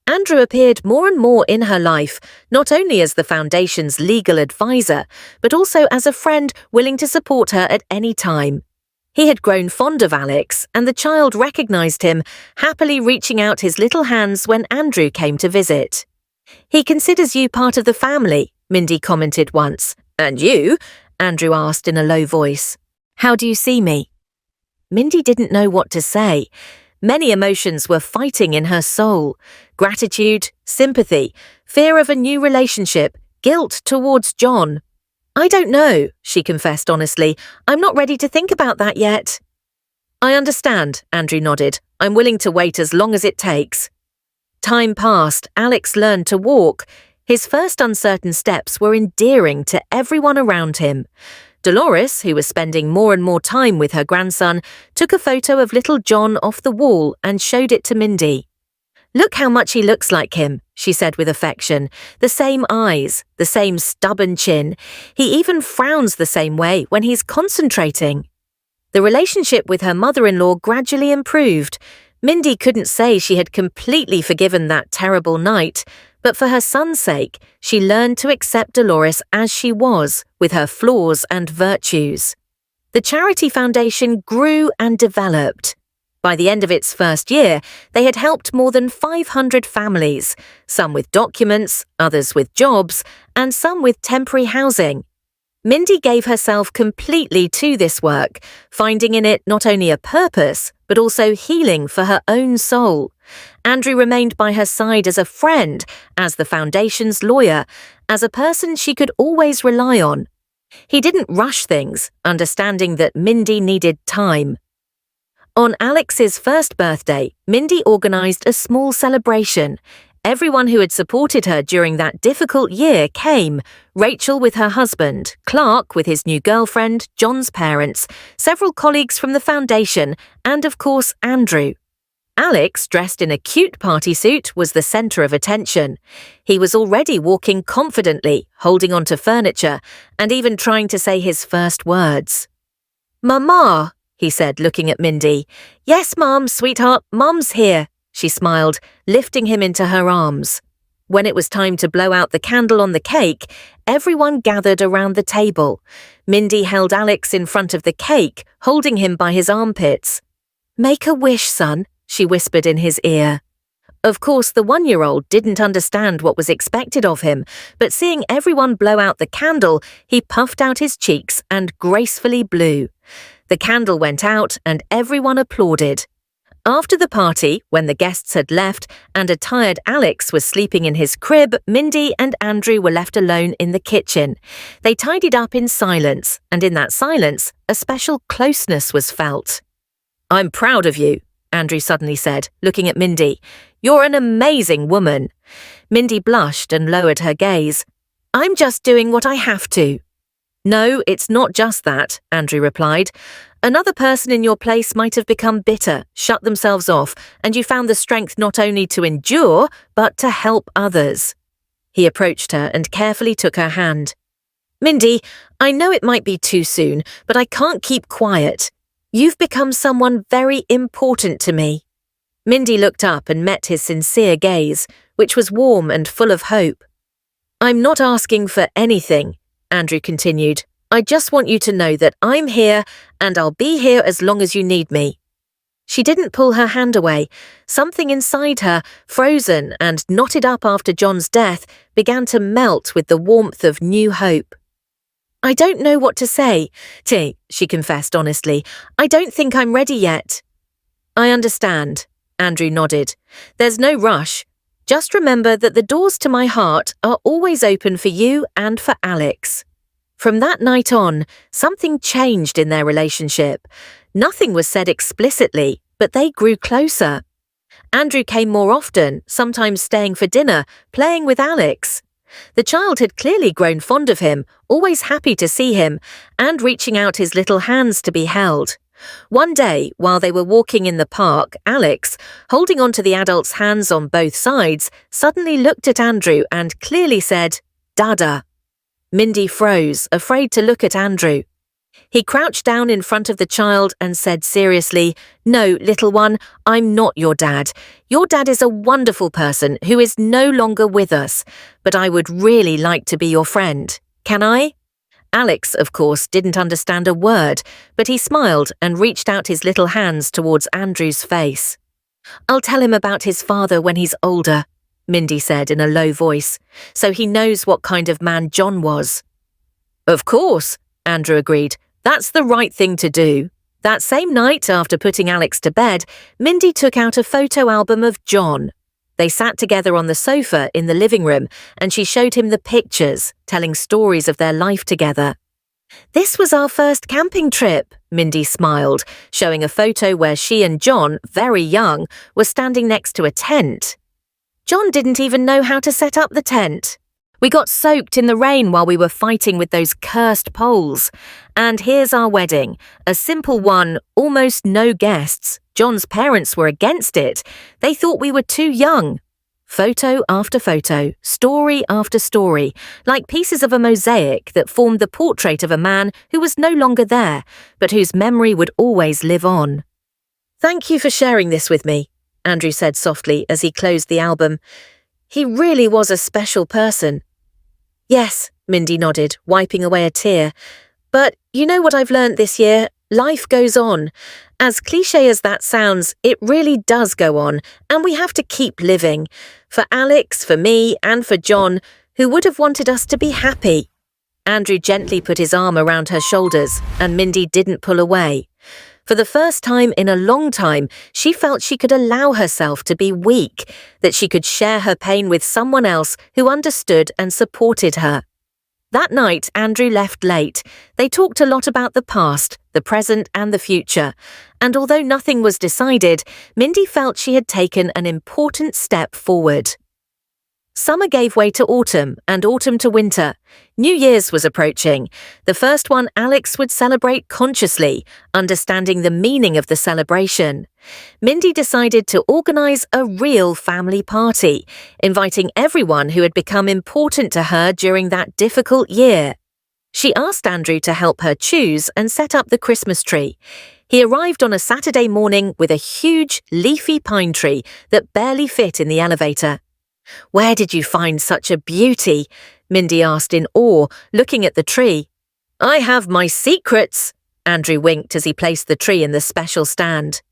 Andrew appeared more and more in her life, not only as the Foundation's legal advisor, but also as a friend willing to support her at any time. He had grown fond of Alex, and the child recognized him, happily reaching out his little hands when Andrew came to visit. "He considers you part of the family," Mindy commented once. "And you?" Andrew asked in a low voice. "How do you see me?" Mindy didn't know what to say. Many emotions were fighting in her soul. Gratitude, sympathy, fear of a new relationship, guilt towards John. "I don't know," she confessed honestly. "I'm not ready to think about that yet." "I understand," Andrew nodded. "I'm willing to wait as long as it takes." Time passed. Alex learned to walk. His first uncertain steps were endearing to everyone around him. Dolores, who was spending more and more time with her grandson, took a photo of little John off the wall and showed it to Mindy. "Look how much he looks like him," she said with affection. "The same eyes, the same stubborn chin. He even frowns the same way when he's concentrating." The relationship with her mother-in-law gradually improved. Mindy couldn't say she had completely forgiven that terrible night, but for her son's sake, she learned to accept Dolores as she was, with her flaws and virtues. The charity foundation grew and developed. By the end of its first year, they had helped more than 500 families, some with documents, others with jobs, and some with temporary housing. Mindy gave herself completely to this work, finding in it not only a purpose, but also healing for her own soul. Andrew remained by her side as a friend, as the foundation's lawyer, as a person she could always rely on. He didn't rush things, understanding that Mindy needed time. On Alex's first birthday, Mindy organised a small celebration. Everyone who had supported her during that difficult year came. Rachel with her husband, Clark with his new girlfriend, John's parents, several colleagues from the foundation, and of course Andrew. Alex, dressed in a cute party suit, was the centre of attention. He was already walking confidently, holding onto furniture, and even trying to say his first words. "Mama," he said, looking at Mindy. "Yes, Mum, sweetheart, Mum's here," she smiled, lifting him into her arms. When it was time to blow out the candle on the cake, everyone gathered around the table. Mindy held Alex in front of the cake, holding him by his armpits. "Make a wish, son," she whispered in his ear. Of course, the 1-year-old didn't understand what was expected of him, but seeing everyone blow out the candle, he puffed out his cheeks and gracefully blew. The candle went out and everyone applauded. After the party, when the guests had left and a tired Alex was sleeping in his crib, Mindy and Andrew were left alone in the kitchen. They tidied up in silence, and in that silence, a special closeness was felt. "I'm proud of you," Andrew suddenly said, looking at Mindy. "You're an amazing woman." Mindy blushed and lowered her gaze. "I'm just doing what I have to." "No, it's not just that," Andrew replied. "Another person in your place might have become bitter, shut themselves off, and you found the strength not only to endure, but to help others." He approached her and carefully took her hand. "Mindy, I know it might be too soon, but I can't keep quiet. You've become someone very important to me." Mindy looked up and met his sincere gaze, which was warm and full of hope. "I'm not asking for anything," Andrew continued. "I just want you to know that I'm here and I'll be here as long as you need me." She didn't pull her hand away. Something inside her, frozen and knotted up after John's death, began to melt with the warmth of new hope. "I don't know what to say, T," she confessed honestly. "I don't think I'm ready yet." "I understand," Andrew nodded. "There's no rush. Just remember that the doors to my heart are always open for you and for Alex." From that night on, something changed in their relationship. Nothing was said explicitly, but they grew closer. Andrew came more often, sometimes staying for dinner, playing with Alex. The child had clearly grown fond of him, always happy to see him, and reaching out his little hands to be held. One day, while they were walking in the park, Alex, holding onto the adult's hands on both sides, suddenly looked at Andrew and clearly said, "Dada." Mindy froze, afraid to look at Andrew. He crouched down in front of the child and said seriously, "No, little one, I'm not your dad. Your dad is a wonderful person who is no longer with us, but I would really like to be your friend. Can I?" Alex, of course, didn't understand a word, but he smiled and reached out his little hands towards Andrew's face. "I'll tell him about his father when he's older," Mindy said in a low voice, "so he knows what kind of man John was." "Of course," Andrew agreed. "That's the right thing to do." That same night, after putting Alex to bed, Mindy took out a photo album of John. They sat together on the sofa in the living room, and she showed him the pictures, telling stories of their life together. "This was our first camping trip," Mindy smiled, showing a photo where she and John, very young, were standing next to a tent. John didn't even know how to set up the tent. "We got soaked in the rain while we were fighting with those cursed poles. And here's our wedding, a simple one, almost no guests. John's parents were against it. They thought we were too young." Photo after photo, story after story, like pieces of a mosaic that formed the portrait of a man who was no longer there, but whose memory would always live on. "Thank you for sharing this with me," Andrew said softly as he closed the album. "He really was a special person." "Yes," Mindy nodded, wiping away a tear. "But you know what I've learned this year? Life goes on. As cliché as that sounds, it really does go on, and we have to keep living. For Alex, for me, and for John, who would have wanted us to be happy." Andrew gently put his arm around her shoulders, and Mindy didn't pull away. For the first time in a long time, she felt she could allow herself to be weak, that she could share her pain with someone else who understood and supported her. That night, Andrew left late. They talked a lot about the past, the present, and the future. And although nothing was decided, Mindy felt she had taken an important step forward. Summer gave way to autumn, and autumn to winter. New Year's was approaching. The first one Alex would celebrate consciously, understanding the meaning of the celebration. Mindy decided to organize a real family party, inviting everyone who had become important to her during that difficult year. She asked Andrew to help her choose and set up the Christmas tree. He arrived on a Saturday morning with a huge, leafy pine tree that barely fit in the elevator. "Where did you find such a beauty?" Mindy asked in awe, looking at the tree. "I have my secrets," Andrew winked as he placed the tree in the special stand.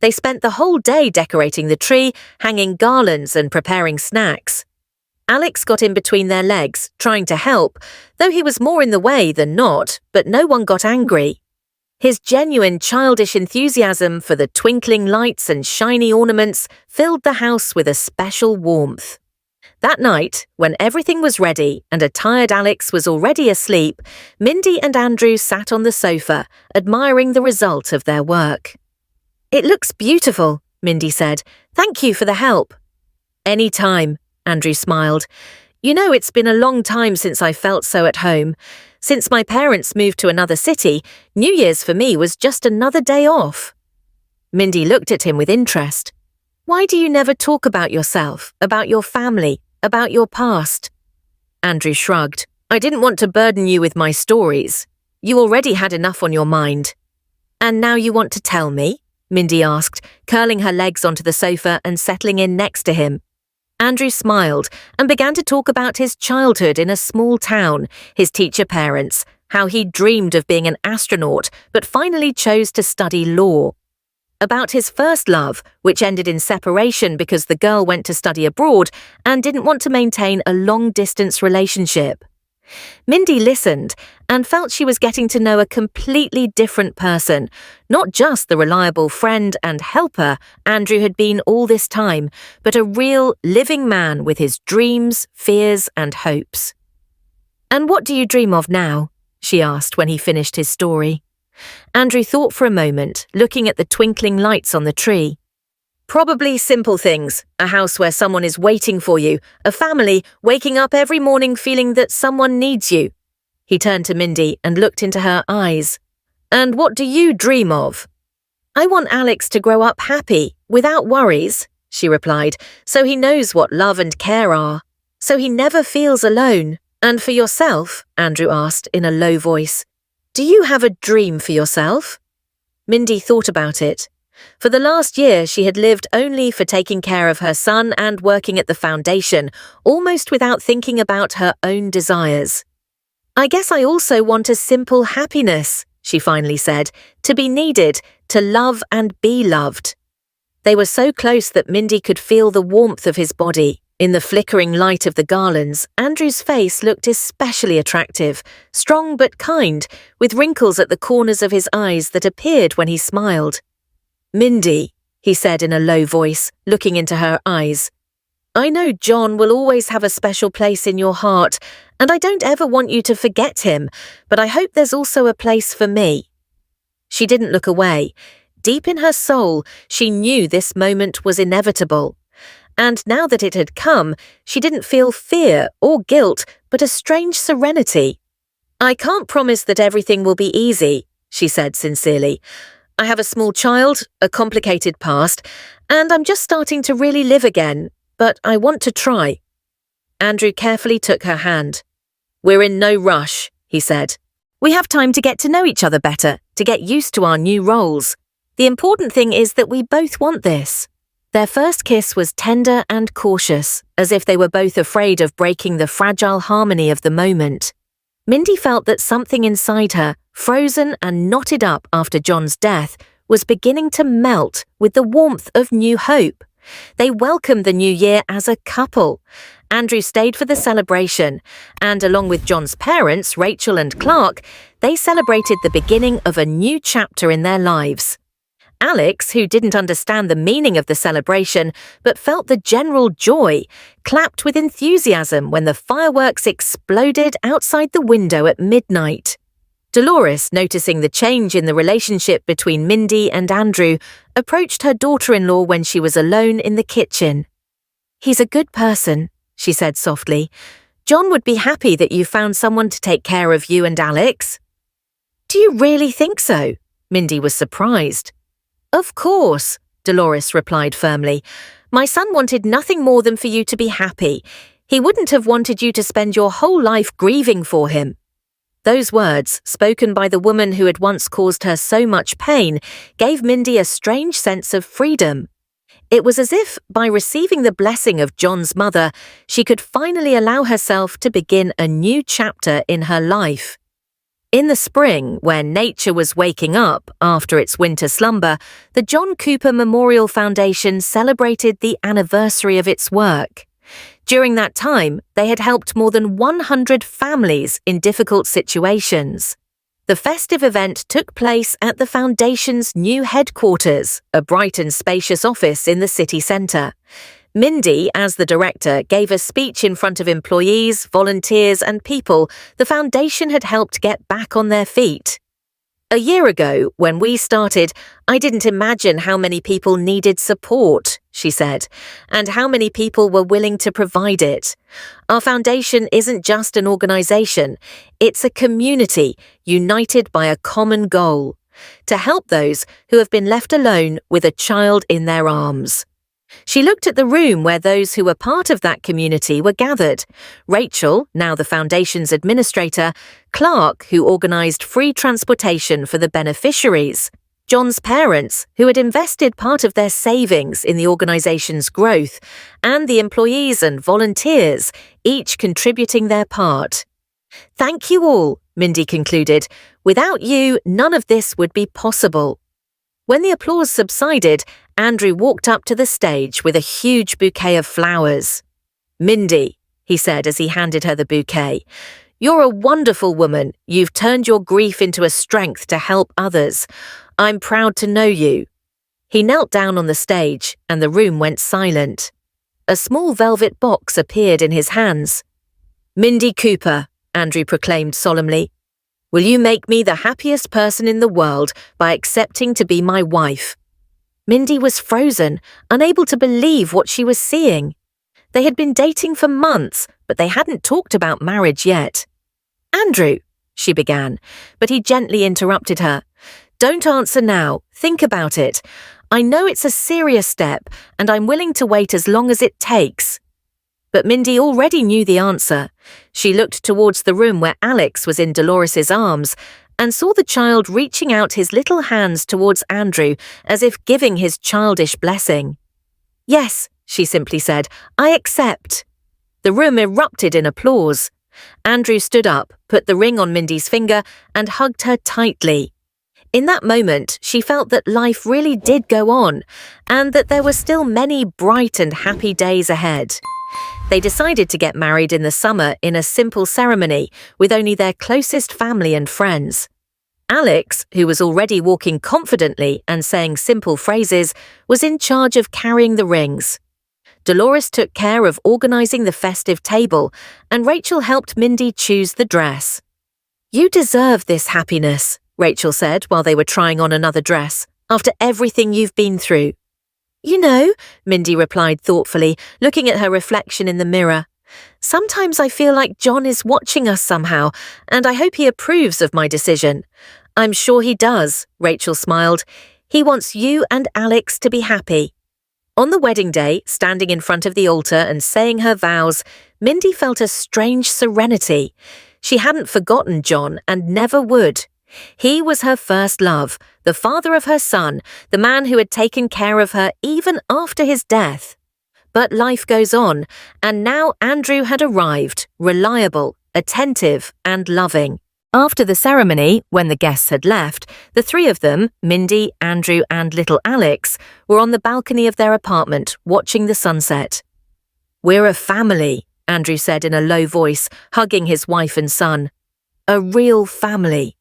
They spent the whole day decorating the tree, hanging garlands and preparing snacks. Alex got in between their legs, trying to help, though he was more in the way than not, but no one got angry. His genuine childish enthusiasm for the twinkling lights and shiny ornaments filled the house with a special warmth. That night, when everything was ready and a tired Alex was already asleep, Mindy and Andrew sat on the sofa, admiring the result of their work. "It looks beautiful," Mindy said. "Thank you for the help." "Any time," Andrew smiled. "You know, it's been a long time since I felt so at home. Since my parents moved to another city, New Year's for me was just another day off." Mindy looked at him with interest. "Why do you never talk about yourself, about your family, about your past?" Andrew shrugged. "I didn't want to burden you with my stories. You already had enough on your mind." "And now you want to tell me?" Mindy asked, curling her legs onto the sofa and settling in next to him. Andrew smiled and began to talk about his childhood in a small town, his teacher parents, how he dreamed of being an astronaut but finally chose to study law. About his first love, which ended in separation because the girl went to study abroad and didn't want to maintain a long-distance relationship. Mindy listened and felt she was getting to know a completely different person, not just the reliable friend and helper Andrew had been all this time, but a real, living man with his dreams, fears, and hopes. "And what do you dream of now?" she asked when he finished his story. Andrew thought for a moment, looking at the twinkling lights on the tree. "Probably simple things, a house where someone is waiting for you, a family waking up every morning feeling that someone needs you." He turned to Mindy and looked into her eyes. "And what do you dream of?" "I want Alex to grow up happy, without worries," she replied, "so he knows what love and care are, so he never feels alone." "And for yourself?" Andrew asked in a low voice. "Do you have a dream for yourself?" Mindy thought about it. For the last year, she had lived only for taking care of her son and working at the foundation, almost without thinking about her own desires. "I guess I also want a simple happiness," she finally said, "to be needed, to love and be loved." They were so close that Mindy could feel the warmth of his body. In the flickering light of the garlands, Andrew's face looked especially attractive, strong but kind, with wrinkles at the corners of his eyes that appeared when he smiled. "Mindy," he said in a low voice, looking into her eyes, "I know John will always have a special place in your heart, and I don't ever want you to forget him, but I hope there's also a place for me." She didn't look away. Deep in her soul, she knew this moment was inevitable. And now that it had come, she didn't feel fear or guilt, but a strange serenity. "I can't promise that everything will be easy," she said sincerely. "I have a small child, a complicated past, and I'm just starting to really live again, but I want to try." Andrew carefully took her hand. "We're in no rush," he said. "We have time to get to know each other better, to get used to our new roles. The important thing is that we both want this." Their first kiss was tender and cautious, as if they were both afraid of breaking the fragile harmony of the moment. Mindy felt that something inside her, frozen and knotted up after John's death, was beginning to melt with the warmth of new hope. They welcomed the new year as a couple. Andrew stayed for the celebration, and along with John's parents, Rachel and Clark, they celebrated the beginning of a new chapter in their lives. Alex, who didn't understand the meaning of the celebration but felt the general joy, clapped with enthusiasm when the fireworks exploded outside the window at midnight. Dolores, noticing the change in the relationship between Mindy and Andrew, approached her daughter-in-law when she was alone in the kitchen. "He's a good person," she said softly. "John would be happy that you found someone to take care of you and Alex." "Do you really think so?" Mindy was surprised. "Of course," Dolores replied firmly. "My son wanted nothing more than for you to be happy. He wouldn't have wanted you to spend your whole life grieving for him." Those words, spoken by the woman who had once caused her so much pain, gave Mindy a strange sense of freedom. It was as if, by receiving the blessing of John's mother, she could finally allow herself to begin a new chapter in her life. In the spring, when nature was waking up after its winter slumber, the John Cooper Memorial Foundation celebrated the anniversary of its work. During that time, they had helped more than 100 families in difficult situations. The festive event took place at the Foundation's new headquarters, a bright and spacious office in the city centre. Mindy, as the director, gave a speech in front of employees, volunteers and people the Foundation had helped get back on their feet. "A year ago, when we started, I didn't imagine how many people needed support," she said, "and how many people were willing to provide it. Our foundation isn't just an organization, it's a community united by a common goal: to help those who have been left alone with a child in their arms." She looked at the room where those who were part of that community were gathered. Rachel, now the foundation's administrator, Clark, who organised free transportation for the beneficiaries, John's parents, who had invested part of their savings in the organisation's growth, and the employees and volunteers, each contributing their part. "Thank you all," Mindy concluded. "Without you, none of this would be possible." When the applause subsided, Andrew walked up to the stage with a huge bouquet of flowers. "Mindy," he said as he handed her the bouquet, "you're a wonderful woman. You've turned your grief into a strength to help others. I'm proud to know you." He knelt down on the stage, and the room went silent. A small velvet box appeared in his hands. "Mindy Cooper," Andrew proclaimed solemnly, "will you make me the happiest person in the world by accepting to be my wife?" Mindy was frozen, unable to believe what she was seeing. They had been dating for months, but they hadn't talked about marriage yet. "Andrew," she began, but he gently interrupted her. "Don't answer now. Think about it. I know it's a serious step, and I'm willing to wait as long as it takes." But Mindy already knew the answer. She looked towards the room where Alex was in Dolores's arms and saw the child reaching out his little hands towards Andrew as if giving his childish blessing. "Yes," she simply said, "I accept." The room erupted in applause. Andrew stood up, put the ring on Mindy's finger, and hugged her tightly. In that moment, she felt that life really did go on, and that there were still many bright and happy days ahead. They decided to get married in the summer in a simple ceremony with only their closest family and friends. Alex, who was already walking confidently and saying simple phrases, was in charge of carrying the rings. Dolores took care of organising the festive table, and Rachel helped Mindy choose the dress. "You deserve this happiness," Rachel said while they were trying on another dress, "after everything you've been through." "You know," Mindy replied thoughtfully, looking at her reflection in the mirror, "sometimes I feel like John is watching us somehow, and I hope he approves of my decision." "I'm sure he does," Rachel smiled. "He wants you and Alex to be happy." On the wedding day, standing in front of the altar and saying her vows, Mindy felt a strange serenity. She hadn't forgotten John and never would. He was her first love, the father of her son, the man who had taken care of her even after his death. But life goes on, and now Andrew had arrived, reliable, attentive, and loving. After the ceremony, when the guests had left, the three of them, Mindy, Andrew, and little Alex, were on the balcony of their apartment, watching the sunset. "We're a family," Andrew said in a low voice, hugging his wife and son. "A real family."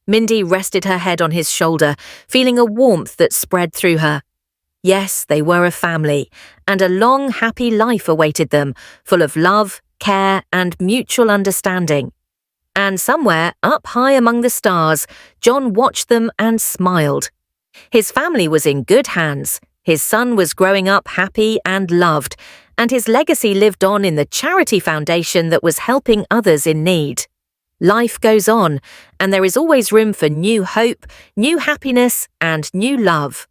Mindy rested her head on his shoulder, feeling a warmth that spread through her. Yes, they were a family, and a long, happy life awaited them, full of love, care, and mutual understanding. And somewhere, up high among the stars, John watched them and smiled. His family was in good hands. His son was growing up happy and loved, and his legacy lived on in the charity foundation that was helping others in need. Life goes on, and there is always room for new hope, new happiness, and new love.